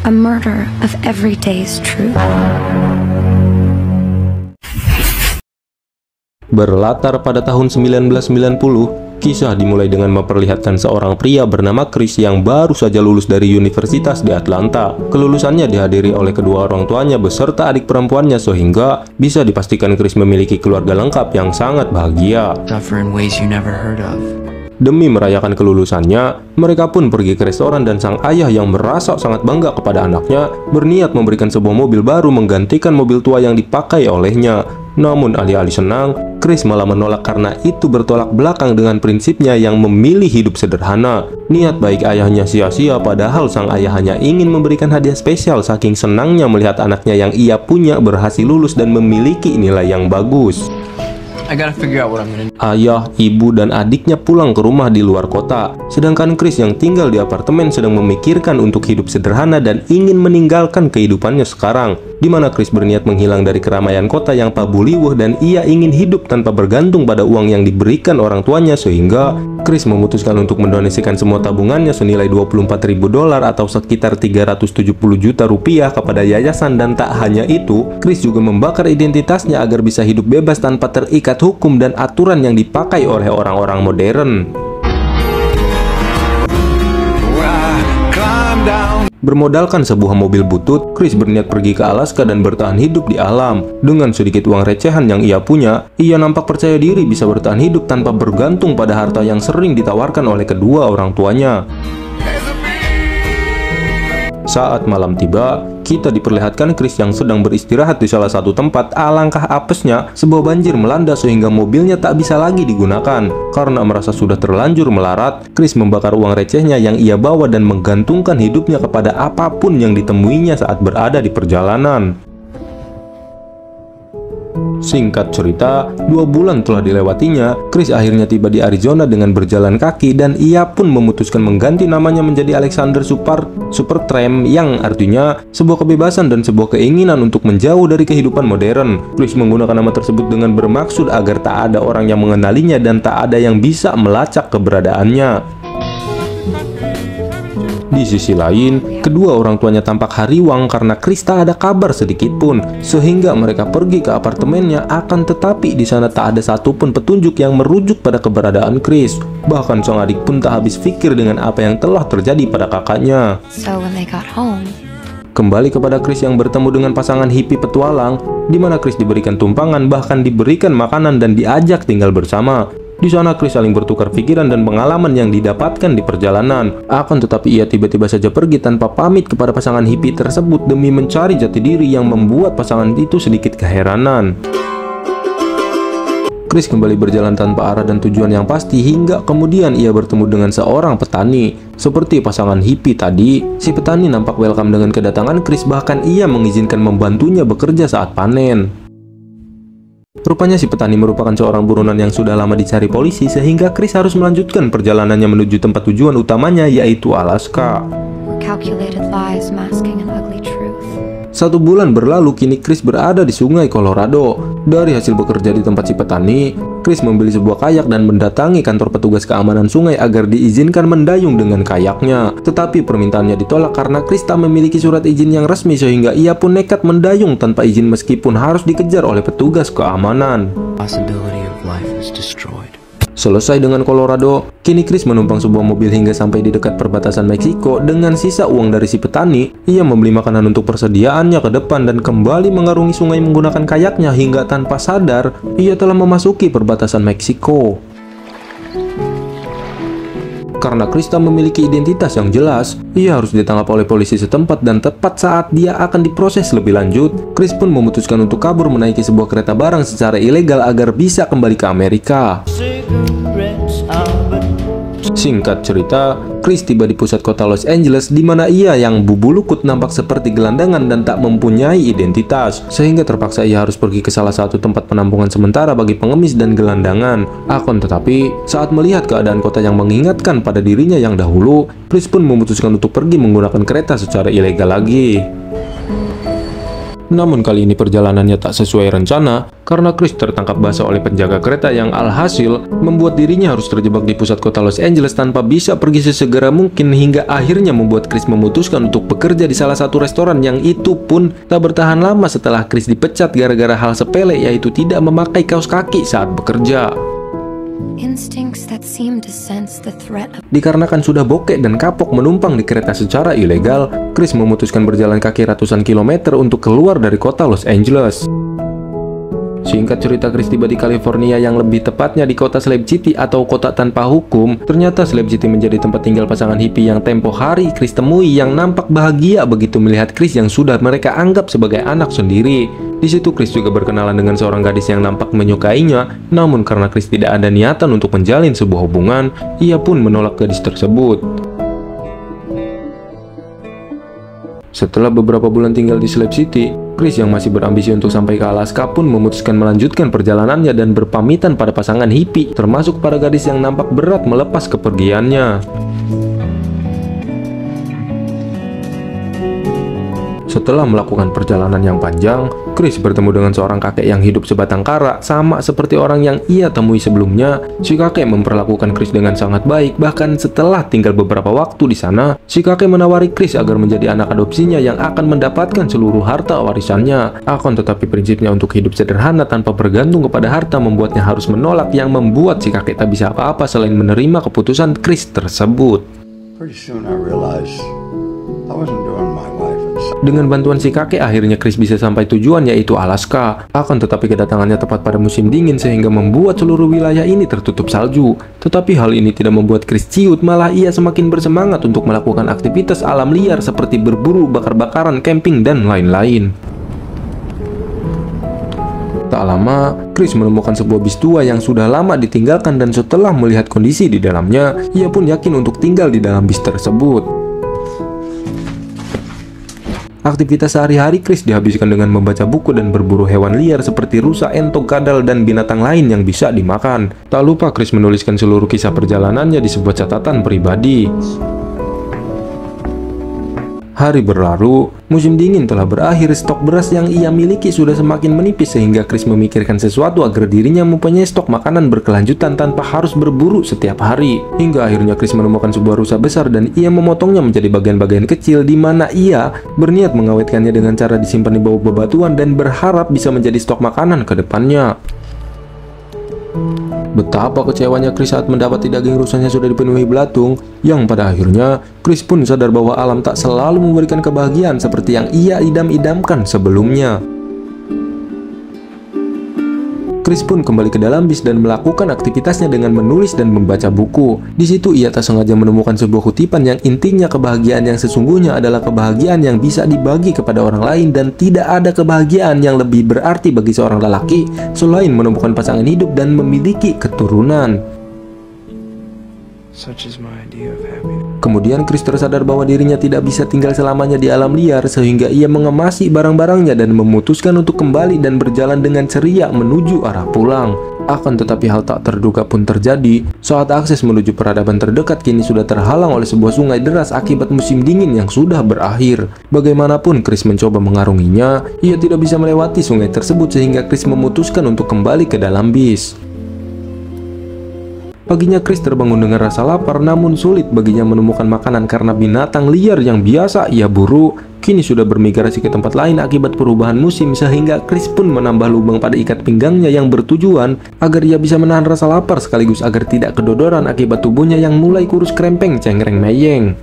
a murder of everyday's truth. Berlatar pada tahun 1990, kisah dimulai dengan memperlihatkan seorang pria bernama Chris yang baru saja lulus dari universitas di Atlanta. Kelulusannya dihadiri oleh kedua orang tuanya beserta adik perempuannya, sehingga bisa dipastikan Chris memiliki keluarga lengkap yang sangat bahagia. Demi merayakan kelulusannya, mereka pun pergi ke restoran dan sang ayah yang merasa sangat bangga kepada anaknya berniat memberikan sebuah mobil baru menggantikan mobil tua yang dipakai olehnya. Namun alih-alih senang, Chris malah menolak karena itu bertolak belakang dengan prinsipnya yang memilih hidup sederhana. Niat baik ayahnya sia-sia, padahal sang ayah hanya ingin memberikan hadiah spesial saking senangnya melihat anaknya yang ia punya berhasil lulus dan memiliki nilai yang bagus. Ayah, ibu, dan adiknya pulang ke rumah di luar kota, sedangkan Chris yang tinggal di apartemen sedang memikirkan untuk hidup sederhana dan ingin meninggalkan kehidupannya sekarang, di mana Chris berniat menghilang dari keramaian kota yang pabuliwuh dan ia ingin hidup tanpa bergantung pada uang yang diberikan orang tuanya, sehingga Chris memutuskan untuk mendonasikan semua tabungannya senilai $24.000 atau sekitar 370 juta rupiah kepada yayasan. Dan tak hanya itu, Chris juga membakar identitasnya agar bisa hidup bebas tanpa terikat hukum dan aturan yang dipakai oleh orang-orang modern. Bermodalkan sebuah mobil butut, Chris berniat pergi ke Alaska dan bertahan hidup di alam. Dengan sedikit uang recehan yang ia punya, ia nampak percaya diri bisa bertahan hidup tanpa bergantung pada harta yang sering ditawarkan oleh kedua orang tuanya. Saat malam tiba, kita diperlihatkan Chris yang sedang beristirahat di salah satu tempat. Alangkah apesnya, sebuah banjir melanda sehingga mobilnya tak bisa lagi digunakan. Karena merasa sudah terlanjur melarat, Chris membakar uang recehnya yang ia bawa dan menggantungkan hidupnya kepada apapun yang ditemuinya saat berada di perjalanan. Singkat cerita, 2 bulan telah dilewatinya, Chris akhirnya tiba di Arizona dengan berjalan kaki dan ia pun memutuskan mengganti namanya menjadi Alexander Supertramp, yang artinya sebuah kebebasan dan sebuah keinginan untuk menjauh dari kehidupan modern. Chris menggunakan nama tersebut dengan bermaksud agar tak ada orang yang mengenalinya dan tak ada yang bisa melacak keberadaannya. Di sisi lain, kedua orang tuanya tampak hariwang karena Chris tak ada kabar sedikit pun, sehingga mereka pergi ke apartemennya. Akan tetapi di sana tak ada satupun petunjuk yang merujuk pada keberadaan Chris. Bahkan sang adik pun tak habis pikir dengan apa yang telah terjadi pada kakaknya. Kembali kepada Chris yang bertemu dengan pasangan hippie petualang, di mana Chris diberikan tumpangan, bahkan diberikan makanan dan diajak tinggal bersama. Di sana Chris saling bertukar pikiran dan pengalaman yang didapatkan di perjalanan. Akan tetapi ia tiba-tiba saja pergi tanpa pamit kepada pasangan hippie tersebut demi mencari jati diri, yang membuat pasangan itu sedikit keheranan. Chris kembali berjalan tanpa arah dan tujuan yang pasti hingga kemudian ia bertemu dengan seorang petani. Seperti pasangan hippie tadi, si petani nampak welcome dengan kedatangan Chris, bahkan ia mengizinkan membantunya bekerja saat panen. Rupanya si petani merupakan seorang buronan yang sudah lama dicari polisi, sehingga Chris harus melanjutkan perjalanannya menuju tempat tujuan utamanya, yaitu Alaska. 1 bulan berlalu, kini Chris berada di sungai Colorado. Dari hasil bekerja di tempat si petani, Chris membeli sebuah kayak dan mendatangi kantor petugas keamanan sungai agar diizinkan mendayung dengan kayaknya. Tetapi permintaannya ditolak karena Chris tak memiliki surat izin yang resmi, sehingga ia pun nekat mendayung tanpa izin meskipun harus dikejar oleh petugas keamanan. Selesai dengan Colorado, kini Chris menumpang sebuah mobil hingga sampai di dekat perbatasan Meksiko. Dengan sisa uang dari si petani, ia membeli makanan untuk persediaannya ke depan dan kembali mengarungi sungai menggunakan kayaknya hingga tanpa sadar ia telah memasuki perbatasan Meksiko. Karena Chris tak memiliki identitas yang jelas, ia harus ditangkap oleh polisi setempat dan tepat saat dia akan diproses lebih lanjut, Chris pun memutuskan untuk kabur menaiki sebuah kereta barang secara ilegal agar bisa kembali ke Amerika. Singkat cerita, Chris tiba di pusat kota Los Angeles, di mana ia yang bubulukut nampak seperti gelandangan dan tak mempunyai identitas, sehingga terpaksa ia harus pergi ke salah satu tempat penampungan sementara bagi pengemis dan gelandangan. Akan tetapi, saat melihat keadaan kota yang mengingatkan pada dirinya yang dahulu, Chris pun memutuskan untuk pergi menggunakan kereta secara ilegal lagi. Namun kali ini perjalanannya tak sesuai rencana karena Chris tertangkap basah oleh penjaga kereta yang alhasil membuat dirinya harus terjebak di pusat kota Los Angeles tanpa bisa pergi sesegera mungkin, hingga akhirnya membuat Chris memutuskan untuk bekerja di salah satu restoran yang itu pun tak bertahan lama setelah Chris dipecat gara-gara hal sepele, yaitu tidak memakai kaos kaki saat bekerja. Instincts that seem to sense the threat of Dikarenakan sudah bokek dan kapok menumpang di kereta secara ilegal, Chris memutuskan berjalan kaki ratusan kilometer untuk keluar dari kota Los Angeles. Singkat cerita, Chris tiba di California, yang lebih tepatnya di kota Slave City atau kota tanpa hukum. Ternyata Slave City menjadi tempat tinggal pasangan hippie yang tempo hari Chris temui, yang nampak bahagia begitu melihat Chris yang sudah mereka anggap sebagai anak sendiri. Di situ Chris juga berkenalan dengan seorang gadis yang nampak menyukainya, namun karena Chris tidak ada niatan untuk menjalin sebuah hubungan, ia pun menolak gadis tersebut. Setelah beberapa bulan tinggal di Slave City, Chris yang masih berambisi untuk sampai ke Alaska pun memutuskan melanjutkan perjalanannya dan berpamitan pada pasangan hippie, termasuk para gadis yang nampak berat melepas kepergiannya. Setelah melakukan perjalanan yang panjang, Chris bertemu dengan seorang kakek yang hidup sebatang kara, sama seperti orang yang ia temui sebelumnya. Si kakek memperlakukan Chris dengan sangat baik, bahkan setelah tinggal beberapa waktu di sana, si kakek menawari Chris agar menjadi anak adopsinya yang akan mendapatkan seluruh harta warisannya. Akan tetapi prinsipnya untuk hidup sederhana tanpa bergantung kepada harta membuatnya harus menolak, yang membuat si kakek tak bisa apa-apa selain menerima keputusan Chris tersebut. Pretty soon I realized I wasn't doing my life. Dengan bantuan si kakek, akhirnya Chris bisa sampai tujuan, yaitu Alaska. Akan tetapi kedatangannya tepat pada musim dingin sehingga membuat seluruh wilayah ini tertutup salju. Tetapi hal ini tidak membuat Chris ciut, malah ia semakin bersemangat untuk melakukan aktivitas alam liar seperti berburu, bakar-bakaran, camping, dan lain-lain. Tak lama, Chris menemukan sebuah bis tua yang sudah lama ditinggalkan, dan setelah melihat kondisi di dalamnya, ia pun yakin untuk tinggal di dalam bis tersebut. Aktivitas sehari-hari Chris dihabiskan dengan membaca buku dan berburu hewan liar seperti rusa, entok, kadal, dan binatang lain yang bisa dimakan. Tak lupa Chris menuliskan seluruh kisah perjalanannya di sebuah catatan pribadi. Hari berlalu, musim dingin telah berakhir, stok beras yang ia miliki sudah semakin menipis sehingga Chris memikirkan sesuatu agar dirinya mempunyai stok makanan berkelanjutan tanpa harus berburu setiap hari. Hingga akhirnya Chris menemukan sebuah rusa besar dan ia memotongnya menjadi bagian-bagian kecil, di mana ia berniat mengawetkannya dengan cara disimpan di bawah bebatuan dan berharap bisa menjadi stok makanan ke depannya. Betapa kecewanya Chris saat mendapati daging rusanya sudah dipenuhi belatung, yang pada akhirnya Chris pun sadar bahwa alam tak selalu memberikan kebahagiaan seperti yang ia idam-idamkan sebelumnya. Chris pun kembali ke dalam bis dan melakukan aktivitasnya dengan menulis dan membaca buku. Di situ ia tak sengaja menemukan sebuah kutipan yang intinya kebahagiaan yang sesungguhnya adalah kebahagiaan yang bisa dibagi kepada orang lain, dan tidak ada kebahagiaan yang lebih berarti bagi seorang lelaki selain menemukan pasangan hidup dan memiliki keturunan. Kemudian Chris tersadar bahwa dirinya tidak bisa tinggal selamanya di alam liar, sehingga ia mengemasi barang-barangnya dan memutuskan untuk kembali dan berjalan dengan ceria menuju arah pulang. Akan tetapi hal tak terduga pun terjadi saat akses menuju peradaban terdekat kini sudah terhalang oleh sebuah sungai deras akibat musim dingin yang sudah berakhir. Bagaimanapun Chris mencoba mengarunginya, ia tidak bisa melewati sungai tersebut sehingga Chris memutuskan untuk kembali ke dalam bis. Paginya Chris terbangun dengan rasa lapar, namun sulit baginya menemukan makanan karena binatang liar yang biasa ia buru kini sudah bermigrasi ke tempat lain akibat perubahan musim, sehingga Chris pun menambah lubang pada ikat pinggangnya yang bertujuan agar ia bisa menahan rasa lapar sekaligus agar tidak kedodoran akibat tubuhnya yang mulai kurus krempeng cengreng meyeng.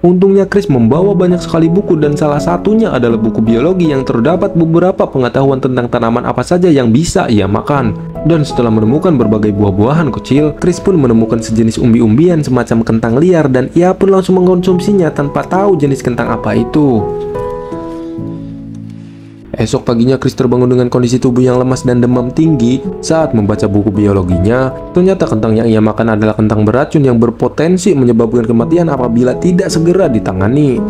Untungnya Chris membawa banyak sekali buku dan salah satunya adalah buku biologi yang terdapat beberapa pengetahuan tentang tanaman apa saja yang bisa ia makan. Dan setelah menemukan berbagai buah-buahan kecil, Chris pun menemukan sejenis umbi-umbian semacam kentang liar dan ia pun langsung mengkonsumsinya tanpa tahu jenis kentang apa itu. Esok paginya Chris terbangun dengan kondisi tubuh yang lemas dan demam tinggi. Saat membaca buku biologinya, ternyata kentang yang ia makan adalah kentang beracun yang berpotensi menyebabkan kematian apabila tidak segera ditangani.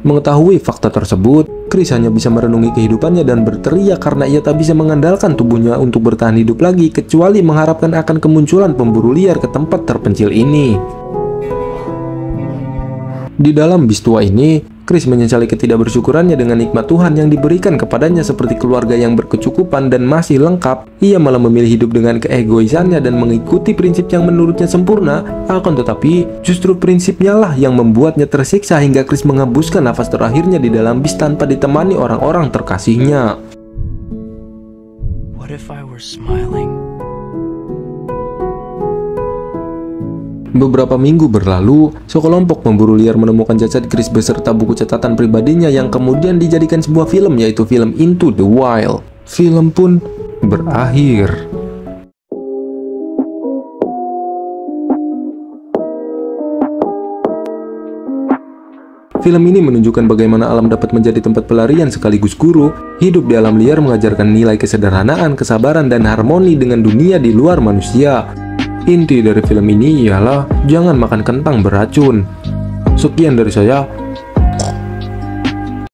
Mengetahui fakta tersebut, Chris hanya bisa merenungi kehidupannya dan berteriak karena ia tak bisa mengandalkan tubuhnya untuk bertahan hidup lagi kecuali mengharapkan akan kemunculan pemburu liar ke tempat terpencil ini. Di dalam bis tua ini, Chris menyesali ketidakbersyukurannya dengan nikmat Tuhan yang diberikan kepadanya seperti keluarga yang berkecukupan dan masih lengkap. Ia malah memilih hidup dengan keegoisannya dan mengikuti prinsip yang menurutnya sempurna. Akan tetapi, justru prinsipnya lah yang membuatnya tersiksa hingga Chris menghembuskan nafas terakhirnya di dalam bis tanpa ditemani orang-orang terkasihnya. What if I were smiling? Beberapa minggu berlalu, sekelompok pemburu liar menemukan jasad Chris beserta buku catatan pribadinya yang kemudian dijadikan sebuah film, yaitu film Into the Wild. Film pun berakhir. Film ini menunjukkan bagaimana alam dapat menjadi tempat pelarian sekaligus guru. Hidup di alam liar mengajarkan nilai kesederhanaan, kesabaran, dan harmoni dengan dunia di luar manusia. Inti dari film ini ialah jangan makan kentang beracun. Sekian dari saya.